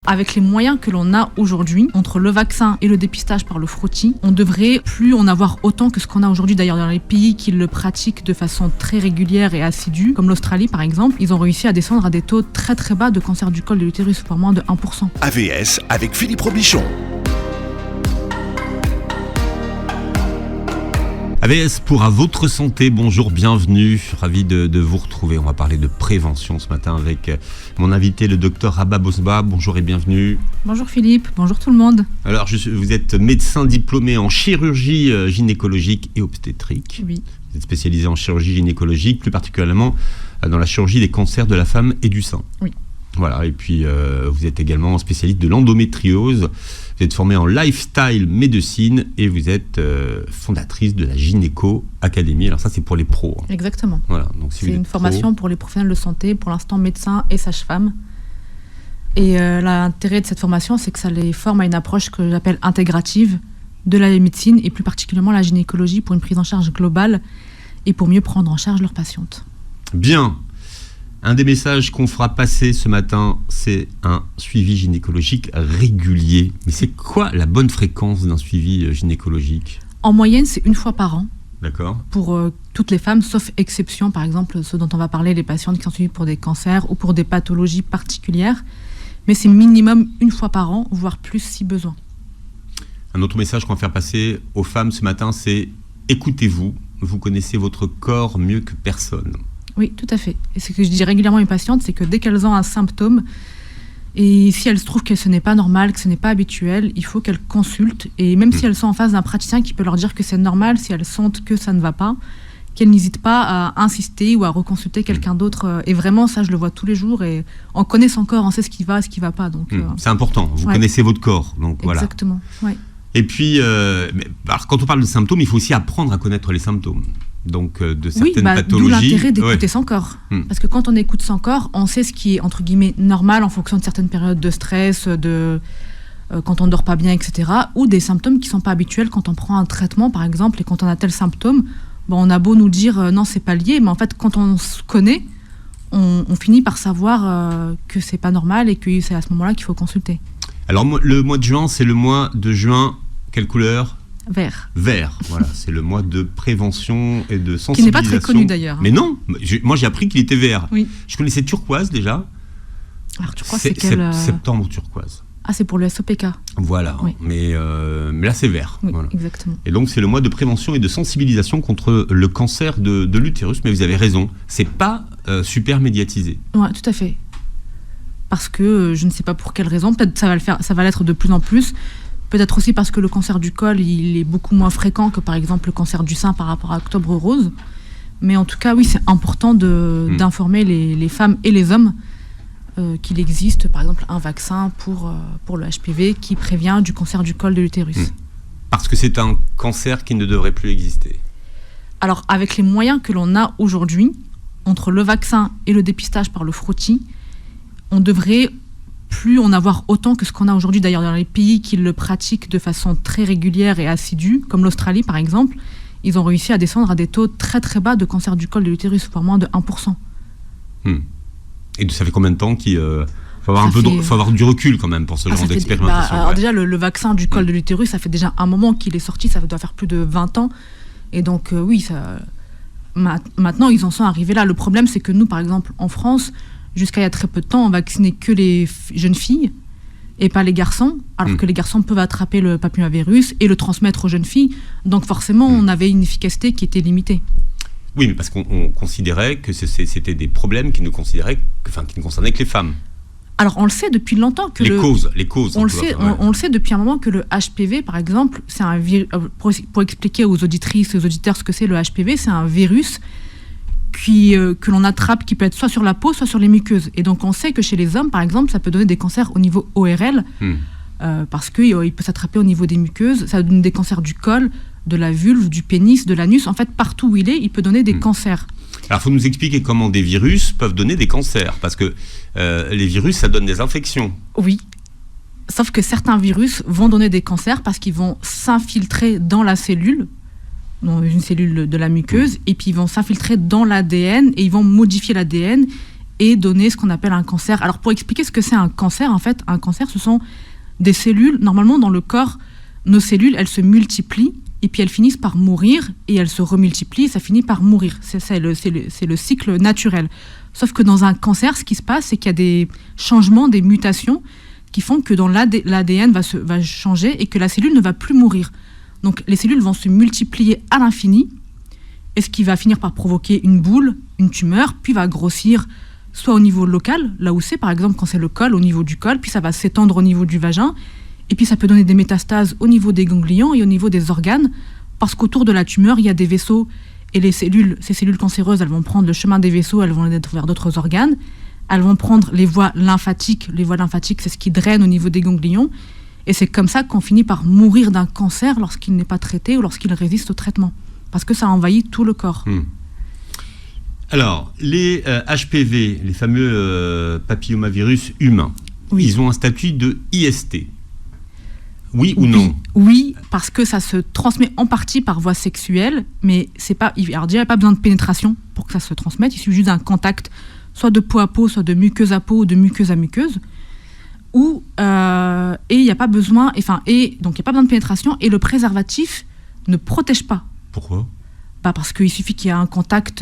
avec les moyens que l'on a aujourd'hui, entre le vaccin et le dépistage par le frottis, on devrait plus en avoir autant que ce qu'on a aujourd'hui. D'ailleurs, dans les pays qui le pratiquent de façon très régulière et assidue, comme l'Australie par exemple, ils ont réussi à descendre à des taux très très bas de cancer du col de l'utérus, voire moins de 1%. AVS avec Philippe Robichon. AVS pour À Votre Santé, bonjour, bienvenue, ravi de vous retrouver. On va parler de prévention ce matin avec mon invité, le docteur Rabah Bosba. Bonjour et bienvenue. Bonjour Philippe, bonjour tout le monde. Alors, vous êtes médecin diplômé en chirurgie gynécologique et obstétrique. Oui. Vous êtes spécialisé en chirurgie gynécologique, plus particulièrement dans la chirurgie des cancers de la femme et du sein. Oui. Voilà, et puis vous êtes également spécialiste de l'endométriose. Vous êtes formée en lifestyle médecine et vous êtes fondatrice de la Gynéco Académie. Alors ça, c'est pour les pros. Exactement. Voilà, donc si c'est une formation pour les professionnels de santé, pour l'instant médecins et sages-femmes. Et l'intérêt de cette formation, c'est que ça les forme à une approche que j'appelle intégrative de la médecine et plus particulièrement la gynécologie pour une prise en charge globale et pour mieux prendre en charge leurs patientes. Bien. Un des messages qu'on fera passer ce matin, c'est un suivi gynécologique régulier. Mais c'est quoi la bonne fréquence d'un suivi gynécologique ? En moyenne, c'est 1 fois par an. D'accord. Pour toutes les femmes, sauf exception, par exemple, ceux dont on va parler, les patientes qui sont suivies pour des cancers ou pour des pathologies particulières. Mais c'est minimum 1 fois par an, voire plus si besoin. Un autre message qu'on va faire passer aux femmes ce matin, c'est écoutez-vous, vous connaissez votre corps mieux que personne. Oui, tout à fait. Et ce que je dis régulièrement à mes patientes, c'est que dès qu'elles ont un symptôme, et si elles trouvent que ce n'est pas normal, que ce n'est pas habituel, il faut qu'elles consultent. Et même si elles sont en face d'un praticien qui peut leur dire que c'est normal, si elles sentent que ça ne va pas, qu'elles n'hésitent pas à insister ou à reconsulter quelqu'un d'autre. Et vraiment, ça, je le vois tous les jours. Et on connaît son corps, on sait ce qui va, ce qui ne va pas. Donc, c'est important, vous connaissez votre corps. Donc, voilà. Exactement, ouais. Et puis, alors, quand on parle de symptômes, il faut aussi apprendre à connaître les symptômes. Donc, de certaines pathologies. D'où l'intérêt d'écouter son corps. Parce que quand on écoute son corps, on sait ce qui est, entre guillemets, normal en fonction de certaines périodes de stress, quand on ne dort pas bien, etc. Ou des symptômes qui ne sont pas habituels quand on prend un traitement, par exemple, et quand on a tel symptôme, on a beau nous dire non, c'est pas lié, mais en fait, quand on se connaît, on finit par savoir que c'est pas normal et que c'est à ce moment-là qu'il faut consulter. Alors, le mois de juin, c'est le mois de juin, quelle couleur ? Vert. Vert, voilà, c'est le mois de prévention et de sensibilisation. Qui n'est pas très connu d'ailleurs. Mais non, moi j'ai appris qu'il était vert. Oui. Je connaissais turquoise déjà. Alors turquoise, c'est quel septembre turquoise. Ah, c'est pour le SOPK. Voilà, oui. Mais là c'est vert. Oui, voilà. Exactement. Et donc c'est le mois de prévention et de sensibilisation contre le cancer de l'utérus, mais vous avez raison, c'est pas super médiatisé. Ouais, tout à fait. Parce que je ne sais pas pour quelle raison, peut-être ça va l'être de plus en plus. Peut-être aussi parce que le cancer du col, il est beaucoup moins fréquent que par exemple le cancer du sein par rapport à Octobre Rose. Mais en tout cas, oui, c'est important d'informer les femmes et les hommes qu'il existe par exemple un vaccin pour le HPV qui prévient du cancer du col de l'utérus. Parce que c'est un cancer qui ne devrait plus exister. Alors, avec les moyens que l'on a aujourd'hui, entre le vaccin et le dépistage par le frottis, on devrait plus en avoir autant que ce qu'on a aujourd'hui. D'ailleurs, dans les pays qui le pratiquent de façon très régulière et assidue, comme l'Australie par exemple, ils ont réussi à descendre à des taux très très bas de cancer du col de l'utérus, voire moins de 1%. Et ça fait combien de temps qu'il faut avoir du recul quand même pour ce genre d'expérimentation. Alors déjà, le vaccin du col de l'utérus, ça fait déjà un moment qu'il est sorti, ça doit faire plus de 20 ans. Et donc oui, maintenant ils en sont arrivés là. Le problème, c'est que nous, par exemple, en France, jusqu'à il y a très peu de temps, on vaccinait que les jeunes filles et pas les garçons, alors que les garçons peuvent attraper le papillomavirus et le transmettre aux jeunes filles. Donc forcément, on avait une efficacité qui était limitée. Oui, mais parce qu'on considérait que c'était des problèmes qui ne concernaient que les femmes. Alors on le sait depuis longtemps que les causes. On le sait depuis un moment que le HPV, par exemple, c'est un virus. Pour expliquer aux auditrices et aux auditeurs ce que c'est le HPV, c'est un virus que l'on attrape, qui peut être soit sur la peau, soit sur les muqueuses. Et donc on sait que chez les hommes, par exemple, ça peut donner des cancers au niveau ORL, parce qu'il peut s'attraper au niveau des muqueuses. Ça donne des cancers du col, de la vulve, du pénis, de l'anus. En fait, partout où il peut donner des cancers. Alors, il faut nous expliquer comment des virus peuvent donner des cancers, parce que les virus, ça donne des infections. Oui, sauf que certains virus vont donner des cancers parce qu'ils vont s'infiltrer dans la cellule, dans une cellule de la muqueuse, et puis ils vont s'infiltrer dans l'ADN, et ils vont modifier l'ADN, et donner ce qu'on appelle un cancer. Alors pour expliquer ce que c'est un cancer, en fait, un cancer, ce sont des cellules, normalement dans le corps, nos cellules, elles se multiplient, et puis elles finissent par mourir, et elles se remultiplient, et ça finit par mourir. C'est le cycle naturel. Sauf que dans un cancer, ce qui se passe, c'est qu'il y a des changements, des mutations, qui font que dans l'ADN va changer, et que la cellule ne va plus mourir. Donc les cellules vont se multiplier à l'infini, et ce qui va finir par provoquer une boule, une tumeur, puis va grossir soit au niveau local, là où c'est, par exemple quand c'est le col, au niveau du col, puis ça va s'étendre au niveau du vagin, et puis ça peut donner des métastases au niveau des ganglions et au niveau des organes, parce qu'autour de la tumeur, il y a des vaisseaux, et ces cellules cancéreuses, elles vont prendre le chemin des vaisseaux, elles vont aller vers d'autres organes, elles vont prendre les voies lymphatiques. Les voies lymphatiques, c'est ce qui draine au niveau des ganglions, et c'est comme ça qu'on finit par mourir d'un cancer lorsqu'il n'est pas traité ou lorsqu'il résiste au traitement, parce que ça envahit tout le corps. Alors, les HPV, les fameux papillomavirus humains, Oui. ils ont un statut de IST. Oui ou non? Oui, parce que ça se transmet en partie par voie sexuelle, mais c'est pas. Alors déjà, il n'y a pas besoin de pénétration pour que ça se transmette. Il suffit juste d'un contact, soit de peau à peau, soit de muqueuse à peau, ou de muqueuse à muqueuse. Et il n'y a pas besoin. Donc il n'y a pas besoin de pénétration, et le préservatif ne protège pas. Pourquoi? Parce qu'il suffit qu'il y ait un contact.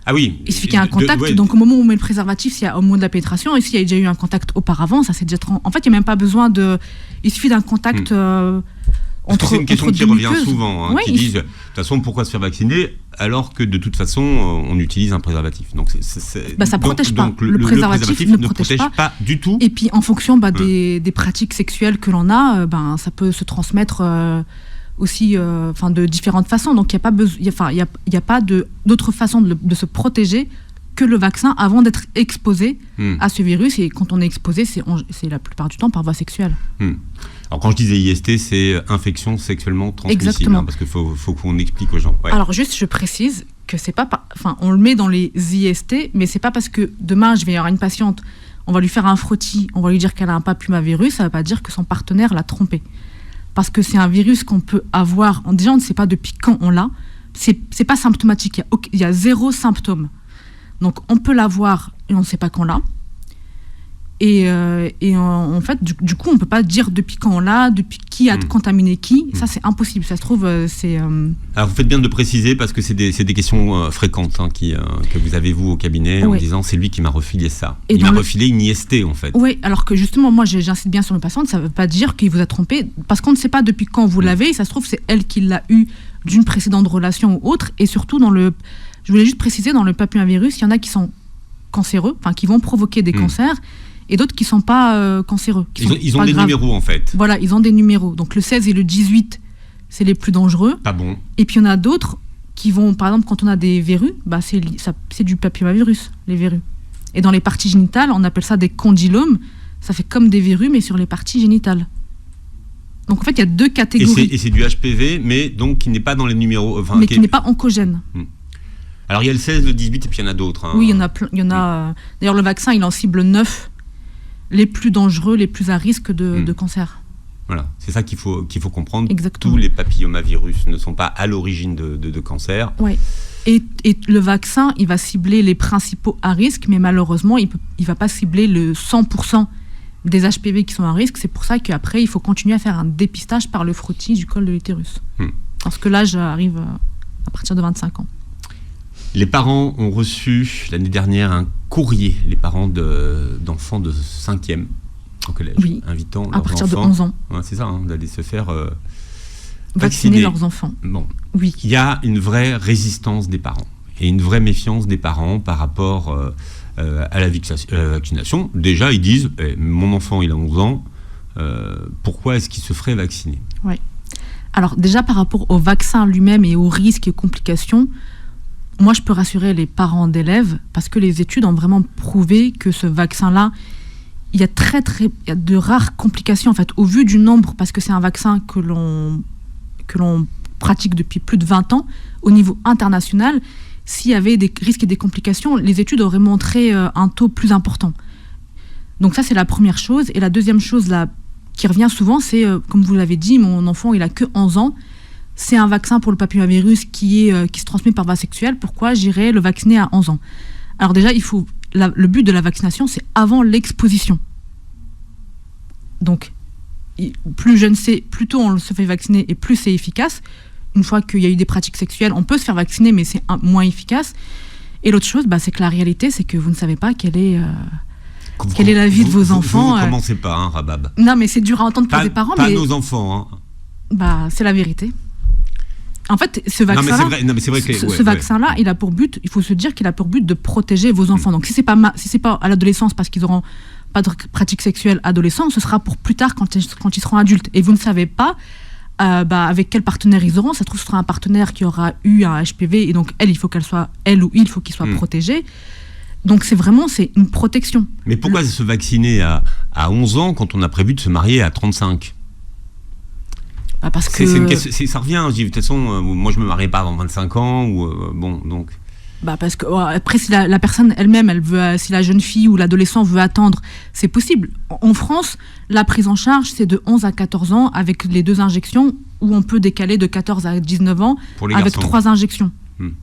Ah oui. Il suffit qu'il y ait un contact, donc au moment où on met le préservatif, s'il y a au moment de la pénétration, et s'il y a déjà eu un contact auparavant, ça c'est déjà... En fait, il n'y a même pas besoin de... Il suffit d'un contact entre c'est une question qui revient muqueuses. souvent, Ouais, qui disent, de toute façon, pourquoi se faire vacciner alors que de toute façon, on utilise un préservatif. Donc ça protège pas. Donc, le préservatif ne protège pas du tout. Et puis en fonction des pratiques sexuelles que l'on a, ça peut se transmettre... aussi de différentes façons. Donc il n'y a pas d'autre façon de se protéger que le vaccin avant d'être exposé à ce virus. Et quand on est exposé, c'est la plupart du temps par voie sexuelle. Alors quand je disais IST, c'est infection sexuellement transmissible. Exactement. Parce qu'il faut qu'on explique aux gens. Ouais. Alors juste, je précise que c'est pas... on le met dans les IST, mais c'est pas parce que demain, je vais y avoir une patiente, on va lui faire un frottis, on va lui dire qu'elle a un papillomavirus, ça ne veut pas dire que son partenaire l'a trompée. Parce que c'est un virus qu'on peut avoir, déjà on ne sait pas depuis quand on l'a, c'est pas symptomatique, il y a 0 symptôme. Donc on peut l'avoir et on ne sait pas quand on l'a. Et en fait, du coup, on ne peut pas dire depuis quand on l'a, depuis qui a contaminé qui. Ça, c'est impossible. Ça se trouve, c'est... Alors, vous faites bien de préciser, parce que c'est des questions fréquentes que vous avez, vous, au cabinet, en disant, c'est lui qui m'a refilé ça. Il m'a refilé une IST, en fait. Oui, alors que justement, moi, j'incite bien sur mes patientes, ça ne veut pas dire qu'il vous a trompé, parce qu'on ne sait pas depuis quand vous l'avez, et ça se trouve, c'est elle qui l'a eu d'une précédente relation ou autre. Et surtout, je voulais juste préciser, dans le papillomavirus, il y en a qui sont cancéreux, qui vont provoquer des cancers, et d'autres qui ne sont pas cancéreux. Ils ont des numéros, en fait. Voilà, ils ont des numéros. Donc le 16 et le 18, c'est les plus dangereux. Pas bon. Et puis il y en a d'autres qui vont, par exemple, quand on a des verrues, c'est du papillomavirus, les verrues. Et dans les parties génitales, on appelle ça des condylomes. Ça fait comme des verrues, mais sur les parties génitales. Donc en fait, il y a 2 catégories. Et c'est du HPV, mais donc qui n'est pas dans les numéros... mais qui n'est pas oncogène. Alors il y a le 16, le 18, et puis il y en a d'autres. Oui, il y en a plein. D'ailleurs, le vaccin, il en cible 9. Les plus dangereux, les plus à risque de cancer. Voilà, c'est ça qu'il faut comprendre. Exactement. Tous les papillomavirus ne sont pas à l'origine de cancer. Oui. Et le vaccin, il va cibler les principaux à risque, mais malheureusement, il ne va pas cibler le 100% des HPV qui sont à risque. C'est pour ça qu'après, il faut continuer à faire un dépistage par le frottis du col de l'utérus. Parce que l'âge arrive à partir de 25 ans. Les parents ont reçu l'année dernière un courrier, les parents d'enfants de 5e au collège, invitant leurs enfants... À partir de 11 ans. Ouais, c'est ça, d'aller se faire vacciner leurs enfants. Bon. Oui. Il y a une vraie résistance des parents et une vraie méfiance des parents par rapport à la vaccination. Déjà, ils disent mon enfant, il a 11 ans, pourquoi est-ce qu'il se ferait vacciner? Oui. Alors, déjà, par rapport au vaccin lui-même et aux risques et complications, moi, je peux rassurer les parents d'élèves parce que les études ont vraiment prouvé que ce vaccin-là, il y a de rares complications en fait, au vu du nombre, parce que c'est un vaccin que l'on pratique depuis plus de 20 ans au niveau international. S'il y avait des risques et des complications, les études auraient montré un taux plus important. Donc ça, c'est la première chose. Et la deuxième chose là, qui revient souvent, c'est, comme vous l'avez dit, mon enfant, il a que 11 ans. C'est un vaccin pour le papillomavirus qui se transmet par voie sexuelle. Pourquoi j'irais le vacciner à 11 ans? Alors déjà, le but de la vaccination, c'est avant l'exposition. Donc, plus jeune c'est, plus tôt on se fait vacciner et plus c'est efficace. Une fois qu'il y a eu des pratiques sexuelles, on peut se faire vacciner, mais c'est moins efficace. Et l'autre chose, c'est que la réalité, c'est que vous ne savez pas quelle est la vie de vos enfants. Vous commencez pas, Rabab. Non, mais c'est dur à entendre pour des parents. Pas nos enfants. C'est la vérité. En fait, ce vaccin-là, il a pour but, il faut se dire qu'il a pour but de protéger vos enfants. Donc, si c'est pas à l'adolescence parce qu'ils auront pas de pratique sexuelle adolescent, ce sera pour plus tard quand ils seront adultes. Et vous ne savez pas avec quel partenaire ils auront. Ça se trouve, ce sera un partenaire qui aura eu un HPV et donc elle ou il faut qu'il soit protégé. Donc c'est une protection. Mais pourquoi se vacciner à 11 ans quand on a prévu de se marier à 35 ? Parce que ça revient. De toute façon, moi je me marierai pas avant 25 ans donc. Parce que après, si la personne elle-même, si la jeune fille ou l'adolescent veut attendre, c'est possible. En France, la prise en charge, c'est de 11 à 14 ans avec les 2 injections, ou on peut décaler de 14 à 19 ans avec 3 injections.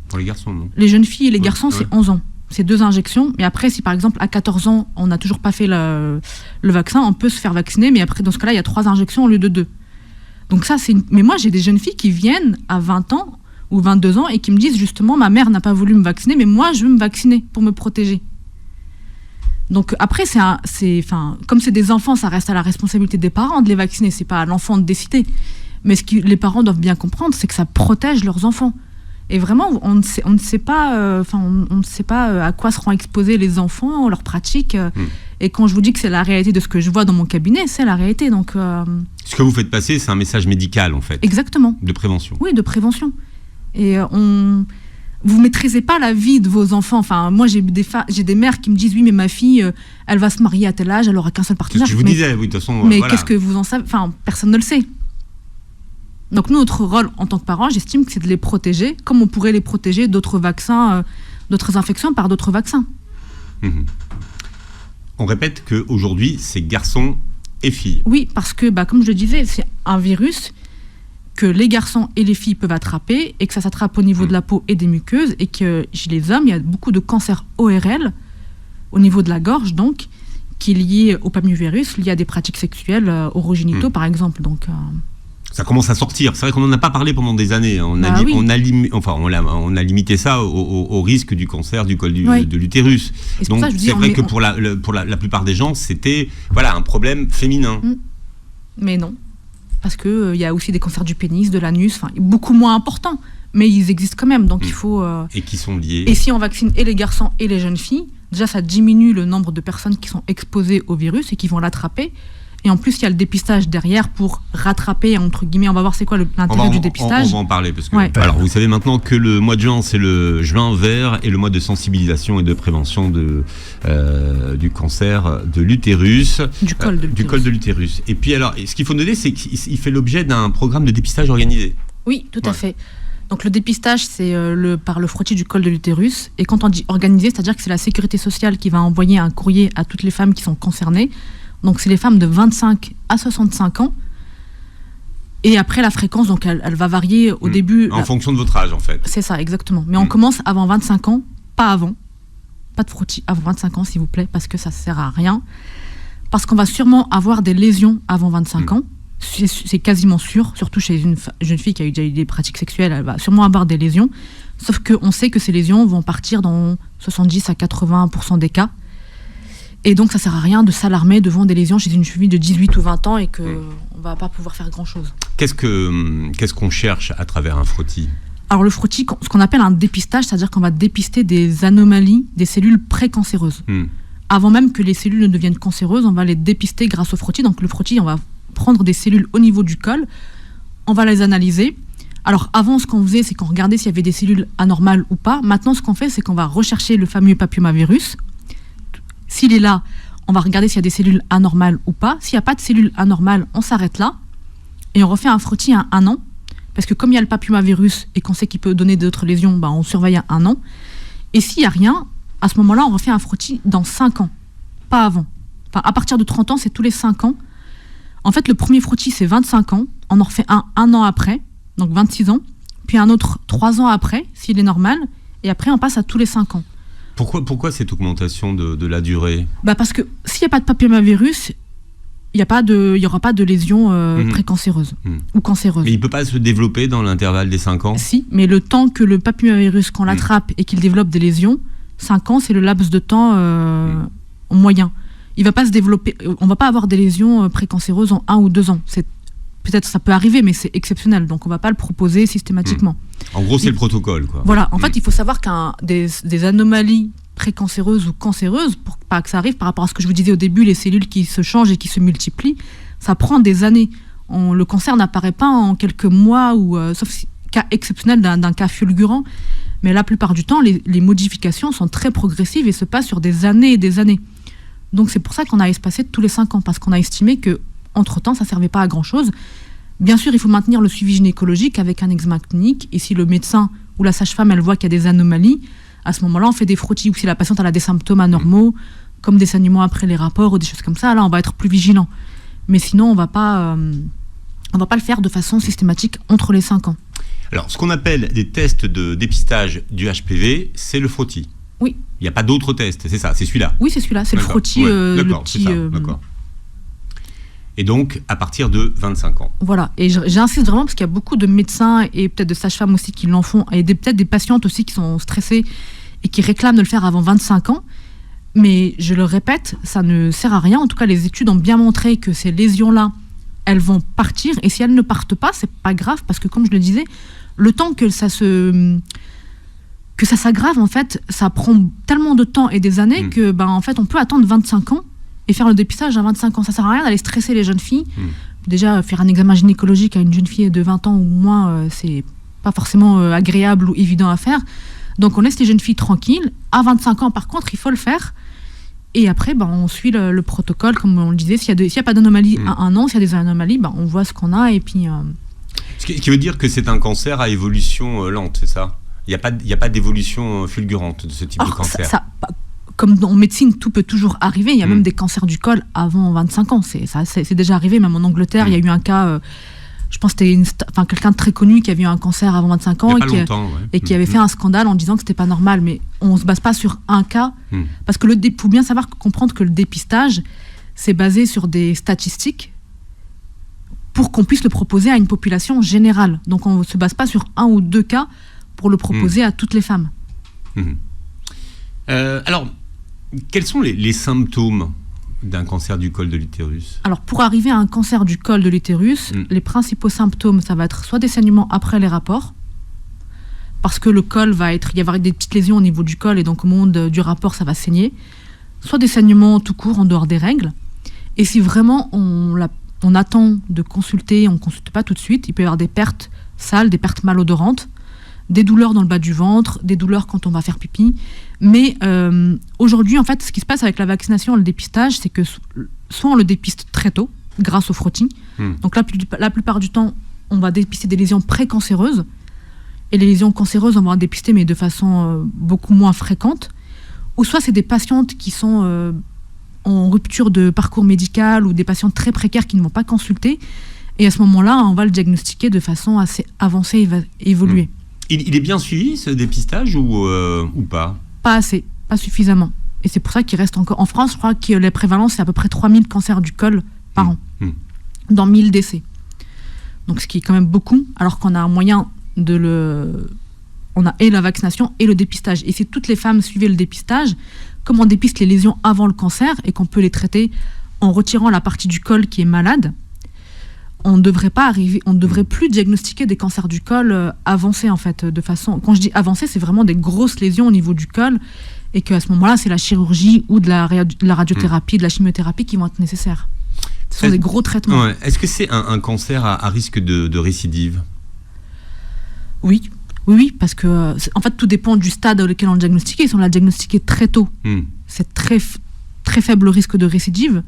Pour les garçons, non ? Les jeunes filles et les garçons, c'est 11 ans. C'est 2 injections. Mais après, si par exemple à 14 ans, on n'a toujours pas fait le vaccin, on peut se faire vacciner. Mais après, dans ce cas-là, il y a 3 injections au lieu de 2. Donc ça, Mais moi, j'ai des jeunes filles qui viennent à 20 ans ou 22 ans et qui me disent justement ma mère n'a pas voulu me vacciner mais moi je veux me vacciner pour me protéger. Donc après comme c'est des enfants, ça reste à la responsabilité des parents de les vacciner, c'est pas à l'enfant de décider. Mais ce que les parents doivent bien comprendre, c'est que ça protège leurs enfants. Et vraiment on ne sait pas à quoi seront exposés les enfants, leurs pratiques. Et quand je vous dis que c'est la réalité de ce que je vois dans mon cabinet, c'est la réalité. Donc ce que vous faites passer, c'est un message médical en fait. Exactement. De prévention. Oui, de prévention. Et vous maîtrisez pas la vie de vos enfants. Enfin, moi, j'ai des mères qui me disent oui, mais ma fille, elle va se marier à tel âge, elle aura qu'un seul partenaire. C'est ce que je vous disais, oui, de toute façon. Mais qu'est-ce que vous en savez ? Enfin, personne ne le sait. Donc nous, notre rôle en tant que parents, j'estime que c'est de les protéger, comme on pourrait les protéger d'autres vaccins, d'autres infections par d'autres vaccins. On répète qu'aujourd'hui, c'est garçons et filles. Oui, parce que, comme je le disais, c'est un virus que les garçons et les filles peuvent attraper et que ça s'attrape au niveau de la peau et des muqueuses et que chez les hommes, il y a beaucoup de cancers ORL au niveau de la gorge, donc, qui est lié au papillomavirus, lié à des pratiques sexuelles orogénitaux, par exemple. Donc, ça commence à sortir. C'est vrai qu'on n'en a pas parlé pendant des années. On a limité ça au risque du cancer du col de l'utérus. Donc c'est vrai que pour la plupart des gens, c'était un problème féminin. Mais non. Parce qu'il y a aussi des cancers du pénis, de l'anus, beaucoup moins importants, mais ils existent quand même, donc il faut... Et qui sont liés. Et si on vaccine et les garçons et les jeunes filles, déjà ça diminue le nombre de personnes qui sont exposées au virus et qui vont l'attraper. Et en plus, il y a le dépistage derrière pour rattraper, entre guillemets, on va voir c'est quoi l'intérêt du dépistage. On va en parler, parce que alors, vous savez maintenant que le mois de juin, c'est le juin vert et le mois de sensibilisation et de prévention du cancer de l'utérus. Du col de l'utérus. Et puis alors, ce qu'il faut noter, c'est qu'il fait l'objet d'un programme de dépistage organisé. Oui, tout à fait. Donc le dépistage, c'est par le frottis du col de l'utérus. Et quand on dit organisé, c'est-à-dire que c'est la sécurité sociale qui va envoyer un courrier à toutes les femmes qui sont concernées. Donc c'est les femmes de 25 à 65 ans. Et après la fréquence, donc elle va varier au début. En fonction de votre âge en fait. C'est ça, exactement. Mais on commence avant 25 ans, pas avant. Pas de frottis avant 25 ans s'il vous plaît, parce que ça ne sert à rien. Parce qu'on va sûrement avoir des lésions avant 25 ans. C'est quasiment sûr, surtout chez une jeune fille qui a déjà eu des pratiques sexuelles, elle va sûrement avoir des lésions. Sauf qu'on sait que ces lésions vont partir dans 70 à 80% des cas. Et donc, ça ne sert à rien de s'alarmer devant des lésions chez une fille de 18 ou 20 ans et qu'on ne va pas pouvoir faire grand-chose. Qu'est-ce qu'on cherche à travers un frottis ? Alors, le frottis, ce qu'on appelle un dépistage, c'est-à-dire qu'on va dépister des anomalies, des cellules précancéreuses. Avant même que les cellules ne deviennent cancéreuses, on va les dépister grâce au frottis. Donc, le frottis, on va prendre des cellules au niveau du col, on va les analyser. Alors, avant, ce qu'on faisait, c'est qu'on regardait s'il y avait des cellules anormales ou pas. Maintenant, ce qu'on fait, c'est qu'on va rechercher le fameux papillomavirus. S'il est là, on va regarder s'il y a des cellules anormales ou pas. S'il n'y a pas de cellules anormales, on s'arrête là et on refait un frottis à 1 an. Parce que comme il y a le papillomavirus et qu'on sait qu'il peut donner d'autres lésions, on surveille à 1 an. Et s'il n'y a rien, à ce moment-là, on refait un frottis dans 5 ans, pas avant. Enfin, à partir de 30 ans, c'est tous les 5 ans. En fait, le premier frottis, c'est 25 ans. On en refait un an après, donc 26 ans. Puis un autre 3 ans après, s'il est normal. Et après, on passe à tous les 5 ans. Pourquoi cette augmentation de la durée ? Parce que s'il n'y a pas de papillomavirus, il n'y aura pas de lésions précancéreuses ou cancéreuses. Mais il ne peut pas se développer dans l'intervalle des 5 ans ? Si, mais le temps que le papillomavirus, qu'on l'attrape et qu'il développe des lésions, 5 ans, c'est le laps de temps moyen. Il va pas se développer, on ne va pas avoir des lésions précancéreuses en 1 ou 2 ans. Peut-être ça peut arriver, mais c'est exceptionnel, donc on ne va pas le proposer systématiquement. En gros, c'est le protocole, quoi. Voilà, en fait, il faut savoir des anomalies précancéreuses ou cancéreuses, pour pas que ça arrive, par rapport à ce que je vous disais au début, les cellules qui se changent et qui se multiplient, ça prend des années. Le cancer n'apparaît pas en quelques mois, sauf cas exceptionnel d'un cas fulgurant, mais la plupart du temps, les modifications sont très progressives et se passent sur des années et des années. Donc c'est pour ça qu'on a espacé tous les 5 ans, parce qu'on a estimé que entre-temps, ça ne servait pas à grand-chose. Bien sûr, il faut maintenir le suivi gynécologique avec un examen clinique. Et si le médecin ou la sage-femme, elle voit qu'il y a des anomalies, à ce moment-là, on fait des frottis. Ou si la patiente elle a des symptômes anormaux, comme des saignements après les rapports ou des choses comme ça, là, on va être plus vigilant. Mais sinon, on va pas le faire de façon systématique entre les 5 ans. Alors, ce qu'on appelle des tests de dépistage du HPV, c'est le frottis. Oui. Il n'y a pas d'autres tests, c'est ça, c'est celui-là. Oui, c'est celui-là, c'est le frottis, le petit... D'accord. Et donc, à partir de 25 ans. Voilà, et j'insiste vraiment parce qu'il y a beaucoup de médecins et peut-être de sages-femmes aussi qui l'en font, et peut-être des patientes aussi qui sont stressées et qui réclament de le faire avant 25 ans. Mais je le répète, ça ne sert à rien. En tout cas, les études ont bien montré que ces lésions-là, elles vont partir. Et si elles ne partent pas, c'est pas grave, parce que comme je le disais, le temps que ça s'aggrave, en fait, ça prend tellement de temps et des années que, en fait, on peut attendre 25 ans et faire le dépistage à 25 ans. Ça sert à rien d'aller stresser les jeunes filles. Déjà, faire un examen gynécologique à une jeune fille de 20 ans ou moins, c'est pas forcément agréable ou évident à faire. Donc, on laisse les jeunes filles tranquilles. À 25 ans, par contre, il faut le faire. Et après, on suit le protocole, comme on le disait. S'il n'y a pas d'anomalie à 1 an, s'il y a des anomalies, on voit ce qu'on a. Et puis, Ce qui veut dire que c'est un cancer à évolution lente, c'est ça ? Il n'y a pas d'évolution fulgurante de ce type de cancer. Comme en médecine, tout peut toujours arriver. Il y a même des cancers du col avant 25 ans. C'est déjà arrivé, même en Angleterre. Il y a eu un cas, je pense que c'était quelqu'un de très connu qui avait eu un cancer avant 25 ans et qui avait fait un scandale en disant que c'était pas normal. Mais on se base pas sur un cas, parce que faut bien comprendre que le dépistage, c'est basé sur des statistiques pour qu'on puisse le proposer à une population générale. Donc on ne se base pas sur 1 ou 2 cas pour le proposer à toutes les femmes. Alors, quels sont les symptômes d'un cancer du col de l'utérus ? Alors, pour arriver à un cancer du col de l'utérus, les principaux symptômes, ça va être soit des saignements après les rapports, parce que le col il y avoir des petites lésions au niveau du col, et donc au moment du rapport, ça va saigner, soit des saignements tout court en dehors des règles, et si vraiment on attend de consulter, on ne consulte pas tout de suite, il peut y avoir des pertes sales, des pertes malodorantes, des douleurs dans le bas du ventre, des douleurs quand on va faire pipi. Mais aujourd'hui, en fait, ce qui se passe avec la vaccination et le dépistage, c'est que soit on le dépiste très tôt, grâce au frottis. Donc la plupart du temps, on va dépister des lésions précancéreuses. Et les lésions cancéreuses, on va en dépister, mais de façon beaucoup moins fréquente. Ou soit c'est des patientes qui sont en rupture de parcours médical ou des patientes très précaires qui ne vont pas consulter. Et à ce moment-là, on va le diagnostiquer de façon assez avancée et évoluée. Il est bien suivi, ce dépistage, ou pas ? Pas assez, pas suffisamment. Et c'est pour ça qu'il reste encore... En France, je crois que la prévalence, c'est à peu près 3000 cancers du col par an, dans 1000 décès. Donc ce qui est quand même beaucoup, alors qu'on a un moyen on a et la vaccination et le dépistage. Et si toutes les femmes suivaient le dépistage, comme on dépiste les lésions avant le cancer et qu'on peut les traiter en retirant la partie du col qui est malade, on ne devrait plus diagnostiquer des cancers du col avancés, en fait, de façon... Quand je dis avancés, c'est vraiment des grosses lésions au niveau du col, et qu'à ce moment-là, c'est la chirurgie ou de la radiothérapie, de la chimiothérapie qui vont être nécessaires. Ce sont des gros traitements. Ouais. Est-ce que c'est un cancer à risque de récidive ? Oui, parce que, en fait, tout dépend du stade auquel on le diagnostique. Si on l'a diagnostiqué très tôt, c'est très, très faible risque de récidive.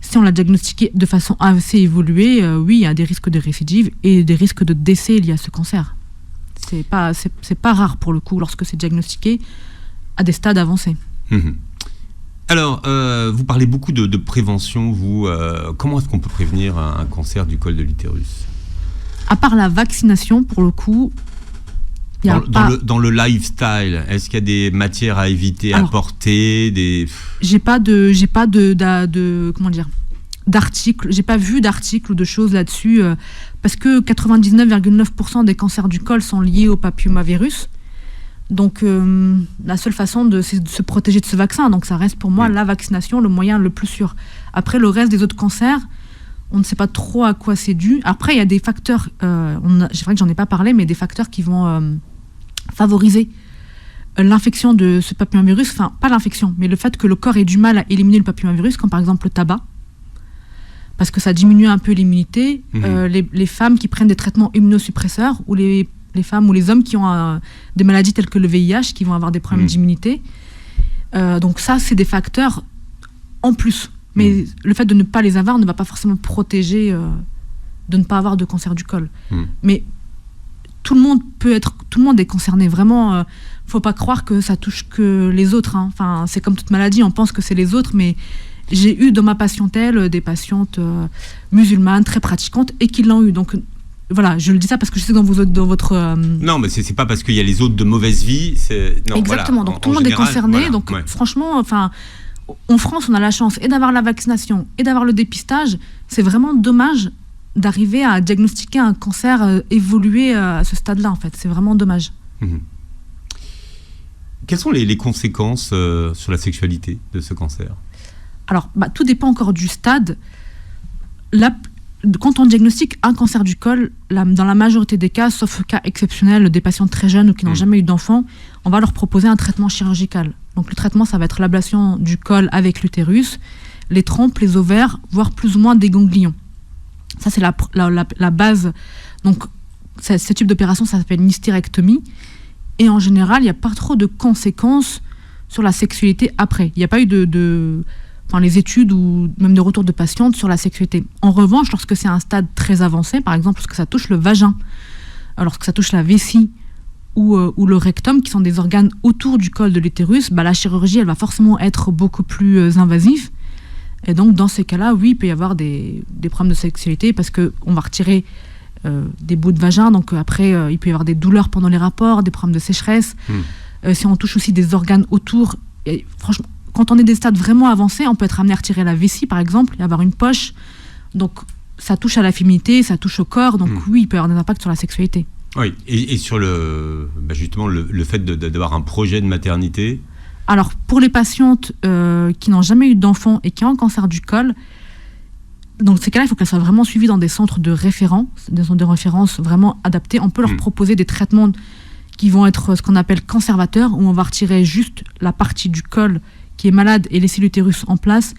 Si on l'a diagnostiqué de façon assez évoluée, oui, il y a des risques de récidive et des risques de décès liés à ce cancer. C'est pas rare pour le coup lorsque c'est diagnostiqué à des stades avancés. Alors, vous parlez beaucoup de prévention. Comment est-ce qu'on peut prévenir un cancer du col de l'utérus ? À part la vaccination, pour le coup, Dans le lifestyle, est-ce qu'il y a des matières à éviter, à porter J'ai pas comment dire, d'articles, j'ai pas vu d'articles ou de choses là-dessus, parce que 99,9% des cancers du col sont liés au papillomavirus. Donc la seule façon c'est de se protéger de ce vaccin. Donc ça reste pour moi la vaccination, le moyen le plus sûr. Après, le reste des autres cancers, on ne sait pas trop à quoi c'est dû. Après, il y a des facteurs, c'est vrai que j'en ai pas parlé, mais des facteurs qui vont favoriser l'infection de ce papillomavirus. Enfin, pas l'infection, mais le fait que le corps ait du mal à éliminer le papillomavirus, comme par exemple le tabac, parce que ça diminue un peu l'immunité. Les femmes qui prennent des traitements immunosuppresseurs, ou les femmes ou les hommes qui ont des maladies telles que le VIH, qui vont avoir des problèmes d'immunité. Donc ça, c'est des facteurs en plus. Mais le fait de ne pas les avoir ne va pas forcément protéger de ne pas avoir de cancer du col. Mais tout le monde est concerné. Vraiment, faut pas croire que ça touche que les autres. Hein. Enfin, c'est comme toute maladie, on pense que c'est les autres, mais j'ai eu dans ma patientèle des patientes musulmanes très pratiquantes et qui l'ont eu. Donc voilà, je le dis ça parce que je sais que dans votre... Non, mais c'est pas parce qu'il y a les autres de mauvaise vie. Non, exactement, voilà, donc tout le monde est concerné. Voilà, donc franchement, enfin, en France, on a la chance et d'avoir la vaccination et d'avoir le dépistage. C'est vraiment dommage d'arriver à diagnostiquer un cancer évolué à ce stade-là, en fait. C'est vraiment dommage. Quelles sont les conséquences sur la sexualité de ce cancer ? Alors, tout dépend encore du stade. Quand on diagnostique un cancer du col, dans la majorité des cas, sauf cas exceptionnels des patients très jeunes ou qui n'ont jamais eu d'enfant, on va leur proposer un traitement chirurgical. Donc le traitement, ça va être l'ablation du col avec l'utérus, les trompes, les ovaires, voire plus ou moins des ganglions. Ça, c'est la base. Donc ce type d'opération, ça s'appelle une hystérectomie. Et en général, il n'y a pas trop de conséquences sur la sexualité après. Il n'y a pas eu les études ou même de retour de patientes sur la sexualité. En revanche, lorsque c'est un stade très avancé, par exemple, lorsque ça touche le vagin, lorsque ça touche la vessie ou le rectum, qui sont des organes autour du col de l'utérus, la chirurgie, elle va forcément être beaucoup plus invasive. Et donc, dans ces cas-là, oui, il peut y avoir des problèmes de sexualité parce qu'on va retirer des bouts de vagin. Donc après, il peut y avoir des douleurs pendant les rapports, des problèmes de sécheresse. Si on touche aussi des organes autour, et franchement, quand on est des stades vraiment avancés, on peut être amené à retirer la vessie, par exemple, et avoir une poche. Donc, ça touche à la féminité, ça touche au corps. Donc, oui, il peut y avoir des impacts sur la sexualité. Oui, et sur justement le fait d'avoir un projet de maternité. Alors, pour les patientes qui n'ont jamais eu d'enfant et qui ont un cancer du col, dans ces cas-là, il faut qu'elles soient vraiment suivies dans des centres de référence, des centres de référence vraiment adaptés. On peut leur proposer des traitements qui vont être ce qu'on appelle conservateurs, où on va retirer juste la partie du col qui est malade et laisser l'utérus en place.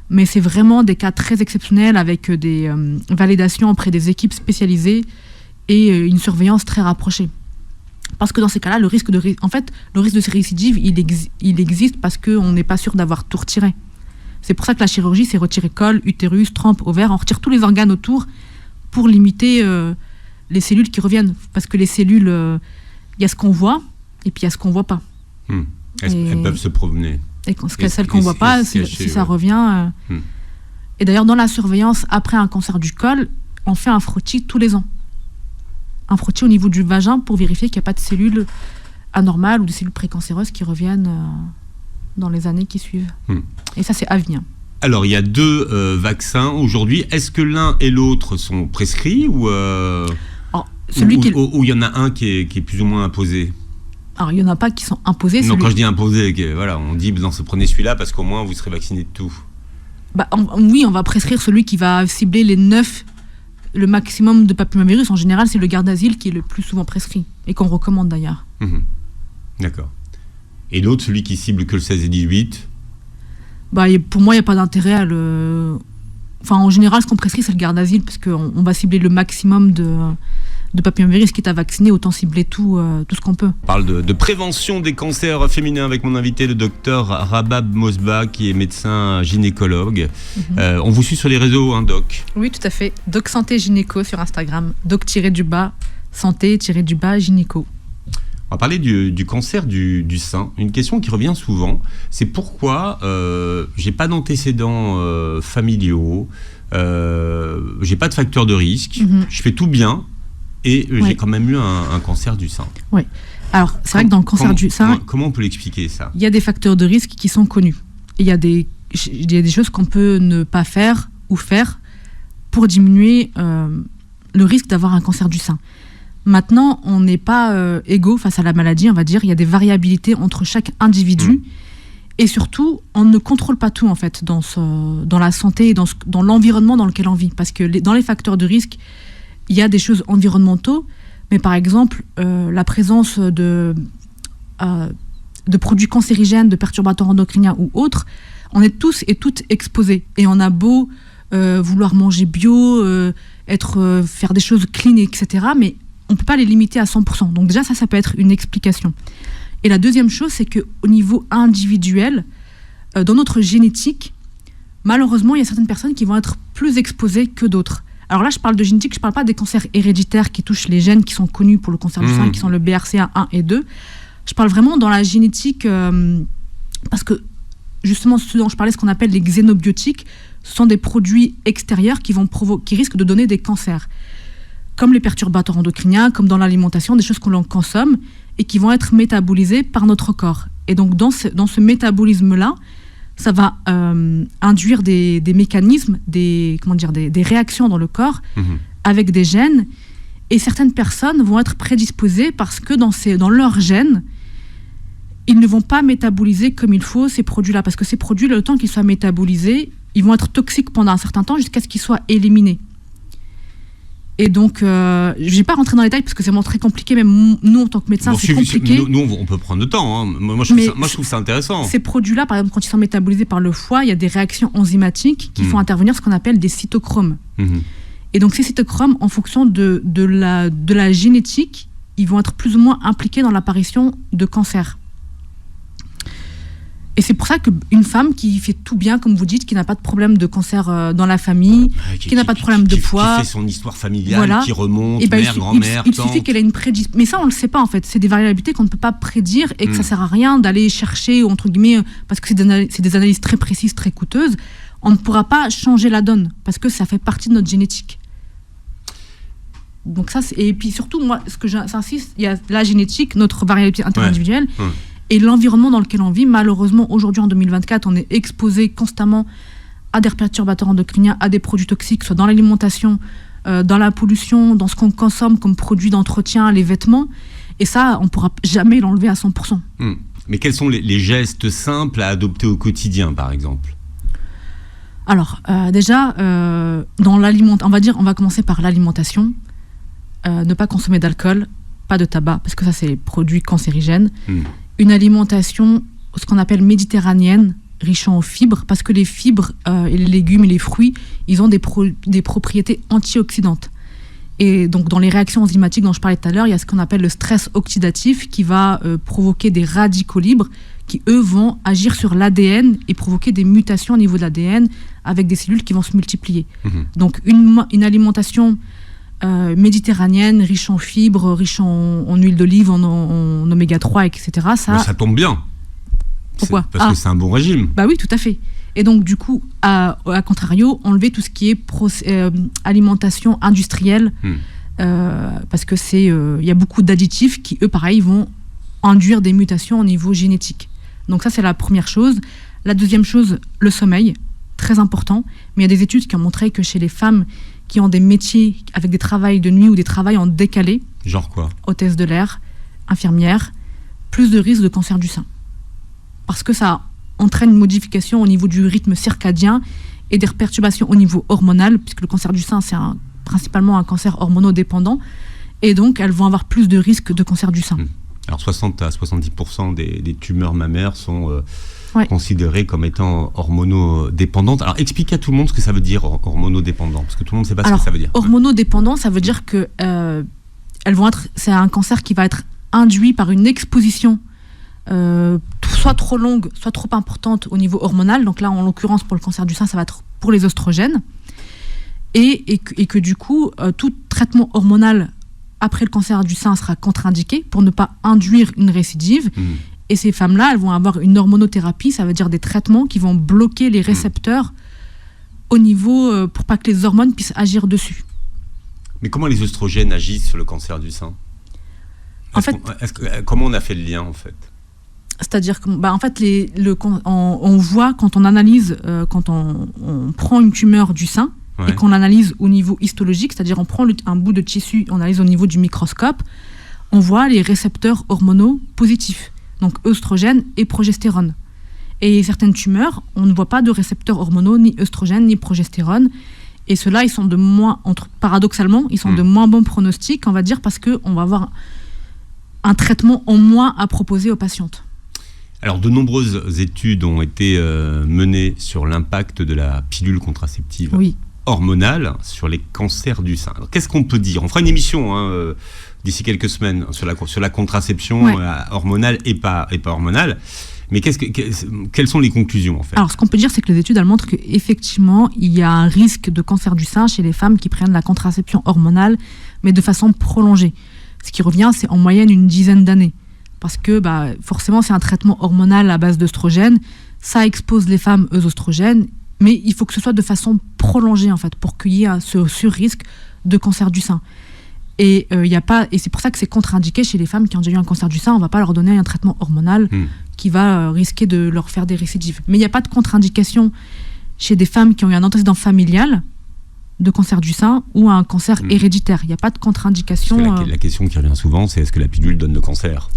Mais c'est vraiment des cas très exceptionnels avec des validations auprès des équipes spécialisées et une surveillance très rapprochée. Parce que dans ces cas-là, le risque de récidive, il existe parce qu'on n'est pas sûr d'avoir tout retiré. C'est pour ça que la chirurgie, c'est retirer col, utérus, trompe, ovaire. On retire tous les organes autour pour limiter les cellules qui reviennent. Parce que les cellules, il y a ce qu'on voit et puis il y a ce qu'on ne voit pas. Elles peuvent se promener. Et celles qu'on ne voit pas, si ça revient... Et d'ailleurs, dans la surveillance, après un cancer du col, on fait un frottis tous les ans. Un frottis au niveau du vagin pour vérifier qu'il n'y a pas de cellules anormales ou de cellules précancéreuses qui reviennent dans les années qui suivent. Et ça, c'est à venir. Alors, il y a 2 vaccins aujourd'hui. Est-ce que l'un et l'autre sont prescrits ou il y en a un qui est plus ou moins imposé ? Alors, il n'y en a pas qui sont imposés. Non, quand je dis imposé, on dit prenez celui-là parce qu'au moins vous serez vacciné de tout. Oui, on va prescrire celui qui va cibler les 9, le maximum de papillomavirus. En général, c'est le Gardasil qui est le plus souvent prescrit et qu'on recommande d'ailleurs. D'accord. Et l'autre, celui qui cible que le 16 et 18 ? Pour moi, il n'y a pas d'intérêt à le... Enfin, en général, ce qu'on prescrit, c'est le Gardasil parce qu'on va cibler le maximum de papillomavirus qui est à vacciner, autant cibler tout ce qu'on peut. On parle de prévention des cancers féminins avec mon invité, le docteur Rabab Mosbah, qui est médecin gynécologue. On vous suit sur les réseaux, Doc ? Oui, tout à fait. Doc Santé Gynéco sur Instagram. Doc-santé-gynéco. On va parler du cancer du sein. Une question qui revient souvent, c'est pourquoi j'ai pas d'antécédents familiaux, j'ai pas de facteur de risque, je fais tout bien, Et Ouais. j'ai quand même eu un cancer du sein. Oui. Alors, c'est vrai que dans le cancer du sein, Comment on peut l'expliquer, ça? il y a des facteurs de risque qui sont connus. Et il y a des choses qu'on peut ne pas faire ou faire pour diminuer le risque d'avoir un cancer du sein. Maintenant, on n'est pas égaux face à la maladie, on va dire. Il y a des variabilités entre chaque individu. Et surtout, on ne contrôle pas tout, en fait, dans la santé et dans l'environnement dans lequel on vit. Parce que dans les facteurs de risque, il y a des choses environnementaux, mais par exemple, la présence de produits cancérigènes, de perturbateurs endocriniens ou autres, on est tous et toutes exposés. Et on a beau vouloir manger bio, faire des choses clean, etc., mais on ne peut pas les limiter à 100%. Donc déjà, ça peut être une explication. Et la deuxième chose, c'est qu'au niveau individuel, dans notre génétique, malheureusement, il y a certaines personnes qui vont être plus exposées que d'autres. Alors là, je parle de génétique, je ne parle pas des cancers héréditaires qui touchent les gènes qui sont connus pour le cancer du sein, qui sont le BRCA 1 et 2. Je parle vraiment dans la génétique, parce que justement, ce dont je parlais, ce qu'on appelle les xénobiotiques, ce sont des produits extérieurs qui risquent de donner des cancers. Comme les perturbateurs endocriniens, comme dans l'alimentation, des choses que l'on consomme et qui vont être métabolisées par notre corps. Et donc, dans ce métabolisme-là, ça va induire des mécanismes, des réactions dans le corps avec des gènes. Et certaines personnes vont être prédisposées parce que dans leurs gènes, ils ne vont pas métaboliser comme il faut ces produits-là. Parce que ces produits, le temps qu'ils soient métabolisés, ils vont être toxiques pendant un certain temps jusqu'à ce qu'ils soient éliminés. Et donc, je ne vais pas rentrer dans les détails parce que c'est vraiment très compliqué. Même nous, en tant que médecins, c'est compliqué. Nous, on peut prendre le temps. Hein. Moi, je trouve ça intéressant. Ces produits-là, par exemple, quand ils sont métabolisés par le foie, il y a des réactions enzymatiques qui font intervenir ce qu'on appelle des cytochromes. Et donc, ces cytochromes, en fonction de la génétique, ils vont être plus ou moins impliqués dans l'apparition de cancers. Et c'est pour ça qu'une femme qui fait tout bien, comme vous dites, qui n'a pas de problème de cancer dans la famille, qui n'a pas de problème de poids... Qui fait son histoire familiale, qui remonte, mère, grand-mère, il suffit qu'elle ait une prédisposition. Mais ça, on ne le sait pas, en fait. C'est des variabilités qu'on ne peut pas prédire et que ça ne sert à rien d'aller chercher, entre guillemets, parce que c'est des analyses très précises, très coûteuses. On ne pourra pas changer la donne, parce que ça fait partie de notre génétique. Donc ça, et puis surtout, moi, ce que j'insiste, il y a la génétique, notre variabilité interindividuelle, et l'environnement dans lequel on vit. Malheureusement, aujourd'hui, en 2024, on est exposé constamment à des perturbateurs endocriniens, à des produits toxiques, soit dans l'alimentation, dans la pollution, dans ce qu'on consomme comme produits d'entretien, les vêtements. Et ça, on ne pourra jamais l'enlever à 100%. Mais quels sont les gestes simples à adopter au quotidien, par exemple ? Alors, déjà, dans l'alimentation, on va commencer par l'alimentation. Ne pas consommer d'alcool, pas de tabac, parce que ça, c'est les produits cancérigènes. Une alimentation, ce qu'on appelle méditerranéenne, riche en fibres, parce que les fibres et les légumes et les fruits, ils ont des propriétés antioxydantes. Et donc, dans les réactions enzymatiques dont je parlais tout à l'heure, il y a ce qu'on appelle le stress oxydatif qui va provoquer des radicaux libres qui, eux, vont agir sur l'ADN et provoquer des mutations au niveau de l'ADN avec des cellules qui vont se multiplier. Donc, une alimentation méditerranéenne, riche en fibres, riche en huile d'olive, en oméga 3, etc. Ça tombe bien. Pourquoi ? Parce que c'est un bon régime. Bah oui, tout à fait. Et donc, du coup, à contrario, enlever tout ce qui est alimentation industrielle, parce que y a beaucoup d'additifs qui, eux, pareil, vont induire des mutations au niveau génétique. Donc ça, c'est la première chose. La deuxième chose, le sommeil, très important. Mais il y a des études qui ont montré que chez les femmes qui ont des métiers avec des travails de nuit ou des travails en décalé, genre quoi ? Hôtesse de l'air, infirmière, plus de risque de cancer du sein. Parce que ça entraîne une modification au niveau du rythme circadien et des perturbations au niveau hormonal, puisque le cancer du sein, c'est principalement un cancer hormonodépendant. Et donc, elles vont avoir plus de risques de cancer du sein. Alors, 60 à 70% des tumeurs mammaires sont considérées comme étant hormonodépendantes. Alors, expliquez à tout le monde ce que ça veut dire hormonodépendant, parce que tout le monde ne sait pas ce que ça veut dire. Hormonodépendant, ça veut dire que c'est un cancer qui va être induit par une exposition soit trop longue, soit trop importante au niveau hormonal. Donc là, en l'occurrence, pour le cancer du sein, ça va être pour les oestrogènes. Et que du coup, tout traitement hormonal après le cancer du sein sera contre-indiqué pour ne pas induire une récidive. Et ces femmes-là, elles vont avoir une hormonothérapie, ça veut dire des traitements qui vont bloquer les récepteurs au niveau, pour pas que les hormones puissent agir dessus. Mais comment les œstrogènes agissent sur le cancer du sein ? Comment on a fait le lien, en fait ? C'est-à-dire que, en fait, on voit quand on analyse, quand on prend une tumeur du sein et qu'on l'analyse au niveau histologique, c'est-à-dire on prend un bout de tissu, on analyse au niveau du microscope, on voit les récepteurs hormonaux positifs, donc œstrogènes et progestérone. Et certaines tumeurs, on ne voit pas de récepteurs hormonaux, ni œstrogènes, ni progestérone. Et ceux-là, ils sont paradoxalement, ils sont de moins bons pronostics, on va dire, parce qu'on va avoir un traitement en moins à proposer aux patientes. Alors, de nombreuses études ont été menées sur l'impact de la pilule contraceptive hormonale sur les cancers du sein. Alors, qu'est-ce qu'on peut dire ? On fera une émission d'ici quelques semaines sur la contraception hormonale et pas hormonale. Mais quelles sont les conclusions, en fait ? Alors, ce qu'on peut dire, c'est que les études, elles montrent qu'effectivement, il y a un risque de cancer du sein chez les femmes qui prennent la contraception hormonale, mais de façon prolongée. Ce qui revient, c'est en moyenne une dizaine d'années. Parce que forcément, c'est un traitement hormonal à base d'œstrogènes. Ça expose les femmes aux oestrogènes, mais il faut que ce soit de façon prolongée, en fait, pour qu'il y ait ce risque de cancer du sein. Et c'est pour ça que c'est contre-indiqué chez les femmes qui ont déjà eu un cancer du sein. On ne va pas leur donner un traitement hormonal qui va risquer de leur faire des récidives. Mais il n'y a pas de contre-indication chez des femmes qui ont eu un antécédent familial de cancer du sein ou un cancer héréditaire. Il n'y a pas de contre-indication. La question qui revient souvent, c'est est-ce que la pilule donne le cancer ?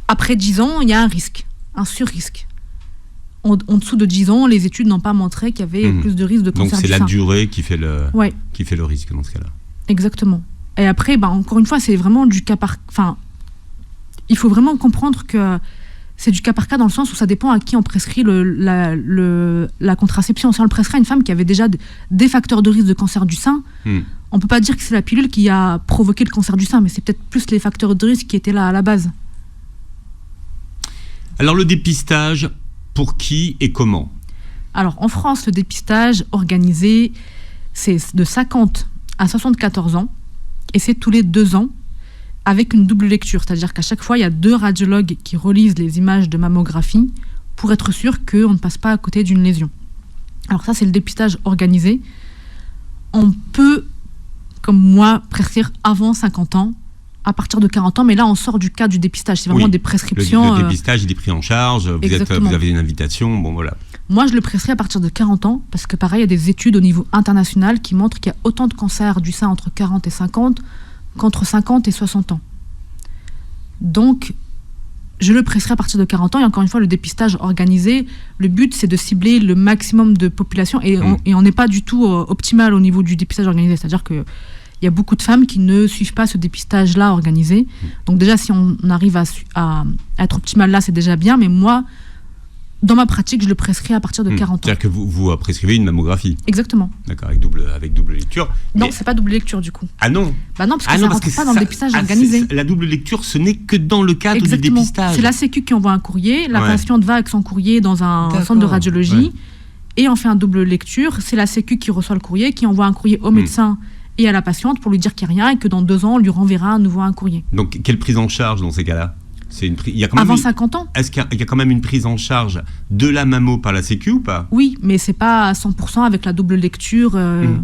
Après 10 ans, il y a un risque, un sur-risque. En dessous de 10 ans, les études n'ont pas montré qu'il y avait plus de risque de cancer du sein. Donc c'est la durée qui fait le risque dans ce cas-là. Exactement. Et après, encore une fois, c'est vraiment du cas par... Enfin, il faut vraiment comprendre que c'est du cas par cas dans le sens où ça dépend à qui on prescrit la contraception. Si on le prescrit à une femme qui avait déjà des facteurs de risque de cancer du sein, on ne peut pas dire que c'est la pilule qui a provoqué le cancer du sein, mais c'est peut-être plus les facteurs de risque qui étaient là à la base. Alors le dépistage, pour qui et comment ? Alors en France, le dépistage organisé, c'est de 50 à 74 ans. Et c'est tous les 2 ans, avec une double lecture. C'est-à-dire qu'à chaque fois, il y a 2 radiologues qui relisent les images de mammographie pour être sûr qu'on ne passe pas à côté d'une lésion. Alors ça, c'est le dépistage organisé. On peut, comme moi, prescrire avant 50 ans, à partir de 40 ans, mais là, on sort du cas du dépistage. C'est vraiment des prescriptions. Le dépistage, il est pris en charge, vous avez une invitation, bon voilà. Moi, je le prescris à partir de 40 ans, parce que pareil, il y a des études au niveau international qui montrent qu'il y a autant de cancers du sein entre 40 et 50 qu'entre 50 et 60 ans. Donc, je le prescris à partir de 40 ans, et encore une fois, le dépistage organisé, le but, c'est de cibler le maximum de population, et on n'est pas du tout optimal au niveau du dépistage organisé, c'est-à-dire qu'il y a beaucoup de femmes qui ne suivent pas ce dépistage-là organisé. Donc déjà, si on arrive à être optimal là, c'est déjà bien, mais moi, dans ma pratique, je le prescris à partir de 40 ans. C'est-à-dire que vous prescrivez une mammographie ? Exactement. D'accord, avec double lecture. Non, c'est pas double lecture du coup. Ah non ? Non, parce que ça rentre pas dans le dépistage organisé. La double lecture, ce n'est que dans le cadre du dépistage. C'est la Sécu qui envoie un courrier, la patiente va avec son courrier dans un centre de radiologie, et on fait un double lecture. C'est la Sécu qui reçoit le courrier, qui envoie un courrier au médecin et à la patiente pour lui dire qu'il n'y a rien et que dans 2 ans, on lui renverra à nouveau un courrier. Donc, quelle prise en charge dans ces cas-là ? Avant 50 ans. Est-ce qu'il y a quand même une prise en charge de la mammo par la Sécu ou pas ? Oui, mais c'est pas à 100% avec la double lecture.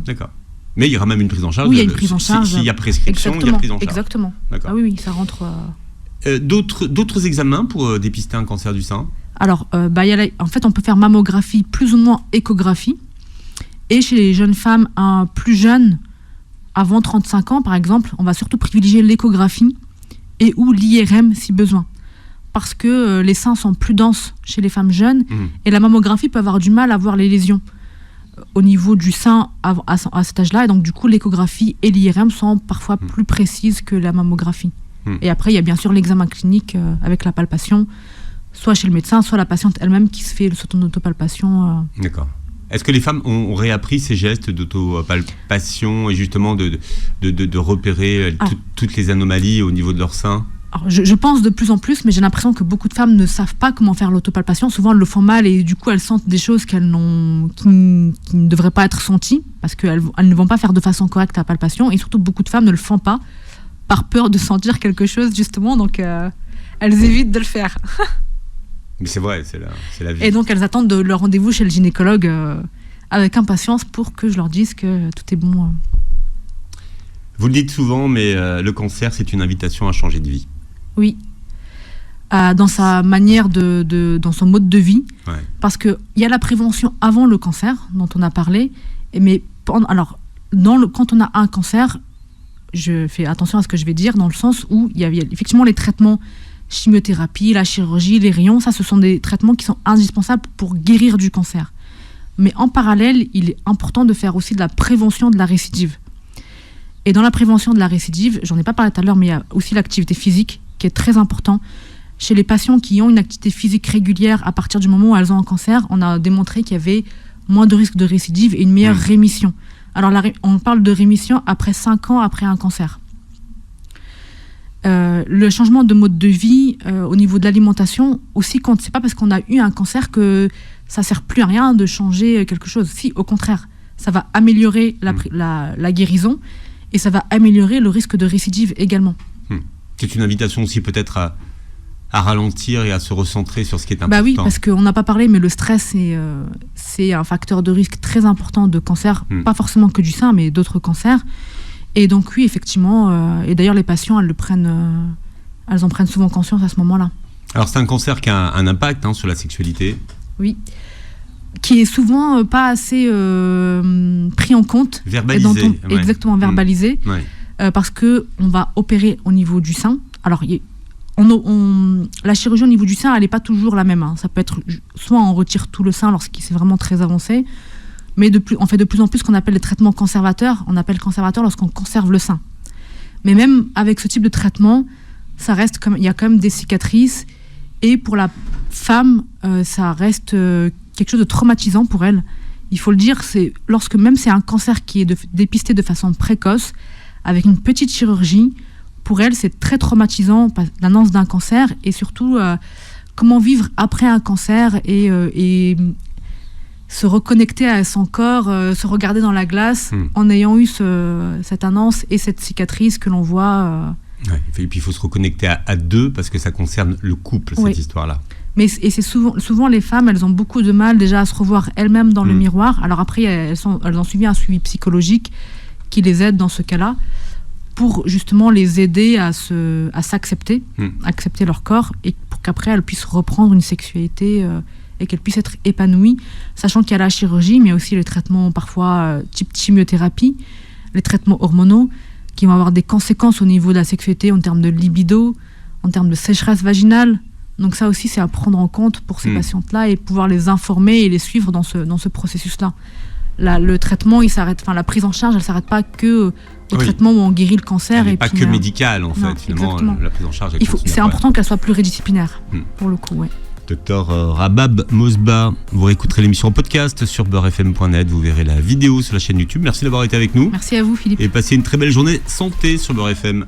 D'accord. Mais il y aura même une prise en charge. Oui, il y a une prise en charge. S'il y a prescription, il y a prise en charge. Exactement. D'accord. Ah oui, ça rentre. D'autres examens pour dépister un cancer du sein ? Alors, en fait, on peut faire mammographie plus ou moins échographie. Et chez les jeunes femmes plus jeunes, avant 35 ans par exemple, on va surtout privilégier l'échographie et ou l'IRM si besoin. Parce que les seins sont plus denses chez les femmes jeunes et la mammographie peut avoir du mal à voir les lésions au niveau du sein à cet âge-là. Et donc du coup, l'échographie et l'IRM sont parfois plus précises que la mammographie. Et après, il y a bien sûr l'examen clinique avec la palpation, soit chez le médecin, soit la patiente elle-même qui se fait son autopalpation. D'accord. Est-ce que les femmes ont réappris ces gestes d'autopalpation et justement de repérer toutes les anomalies au niveau de leur sein ? Alors, je pense de plus en plus, mais j'ai l'impression que beaucoup de femmes ne savent pas comment faire l'autopalpation. Souvent, elles le font mal et du coup, elles sentent des choses qui ne devraient pas être senties parce qu'elles ne vont pas faire de façon correcte la palpation. Et surtout, beaucoup de femmes ne le font pas par peur de sentir quelque chose, justement. Donc, elles évitent de le faire. Mais c'est vrai, c'est la vie. Et donc, elles attendent leur rendez-vous chez le gynécologue avec impatience pour que je leur dise que tout est bon. Vous le dites souvent, mais le cancer, c'est une invitation à changer de vie. Oui. Dans sa manière dans son mode de vie. Ouais. Parce qu'il y a la prévention avant le cancer, dont on a parlé. Mais quand on a un cancer, je fais attention à ce que je vais dire, dans le sens où il y a effectivement les traitements, chimiothérapie, la chirurgie, les rayons, ça, ce sont des traitements qui sont indispensables pour guérir du cancer. Mais en parallèle, il est important de faire aussi de la prévention de la récidive. Et dans la prévention de la récidive, j'en ai pas parlé tout à l'heure, mais il y a aussi l'activité physique qui est très important. Chez les patients qui ont une activité physique régulière, à partir du moment où elles ont un cancer, on a démontré qu'il y avait moins de risque de récidive et une meilleure rémission. Alors on parle de rémission après 5 ans après un cancer. Le changement de mode de vie au niveau de l'alimentation aussi compte. C'est pas parce qu'on a eu un cancer que ça sert plus à rien de changer quelque chose. Si, au contraire, ça va améliorer la guérison et ça va améliorer le risque de récidive également. C'est une invitation aussi peut-être à ralentir et à se recentrer sur ce qui est important. Bah oui, parce qu'on n'a pas parlé, mais le stress, c'est un facteur de risque très important de cancer, pas forcément que du sein, mais d'autres cancers. Et donc oui, effectivement, et d'ailleurs les patients, elles en prennent souvent conscience à ce moment-là. Alors c'est un cancer qui a un impact sur la sexualité. Oui, qui est souvent pas assez pris en compte. Verbalisé. Exactement, verbalisé. Ouais. Parce qu'on va opérer au niveau du sein. Alors, la chirurgie au niveau du sein, elle n'est pas toujours la même. Ça peut être, soit on retire tout le sein lorsqu'il c'est vraiment très avancé, mais on fait de plus en plus ce qu'on appelle les traitements conservateurs. On appelle conservateur lorsqu'on conserve le sein. Mais même avec ce type de traitement, il y a quand même des cicatrices. Et pour la femme, ça reste quelque chose de traumatisant pour elle. Il faut le dire, lorsque même c'est un cancer qui est dépisté de façon précoce, avec une petite chirurgie, pour elle, c'est très traumatisant, l'annonce d'un cancer, et surtout, comment vivre après un cancer et se reconnecter à son corps, se regarder dans la glace, en ayant eu cette annonce et cette cicatrice que l'on voit. Ouais, et puis il faut se reconnecter à deux, parce que ça concerne le couple, cette histoire-là. Et c'est souvent les femmes, elles ont beaucoup de mal déjà à se revoir elles-mêmes dans le miroir. Alors après, elles ont suivi un suivi psychologique qui les aide dans ce cas-là, pour justement les aider à s'accepter, accepter leur corps, et pour qu'après elles puissent reprendre une sexualité et qu'elles puissent être épanouies, sachant qu'il y a la chirurgie, mais aussi les traitements parfois type chimiothérapie, les traitements hormonaux, qui vont avoir des conséquences au niveau de la sexualité en termes de libido, en termes de sécheresse vaginale. Donc ça aussi, c'est à prendre en compte pour ces patientes-là et pouvoir les informer et les suivre dans ce processus-là. Le traitement, la prise en charge, elle ne s'arrête pas que au traitement où on guérit le cancer. Elle n'est pas que médicale, en fait, finalement, la prise en charge. C'est important qu'elle soit pluridisciplinaire, pour le coup, Docteur Rabab Mosbah, vous réécouterez l'émission en podcast sur beurrefm.net, vous verrez la vidéo sur la chaîne YouTube. Merci d'avoir été avec nous. Merci à vous, Philippe. Et passez une très belle journée santé sur Beurre FM.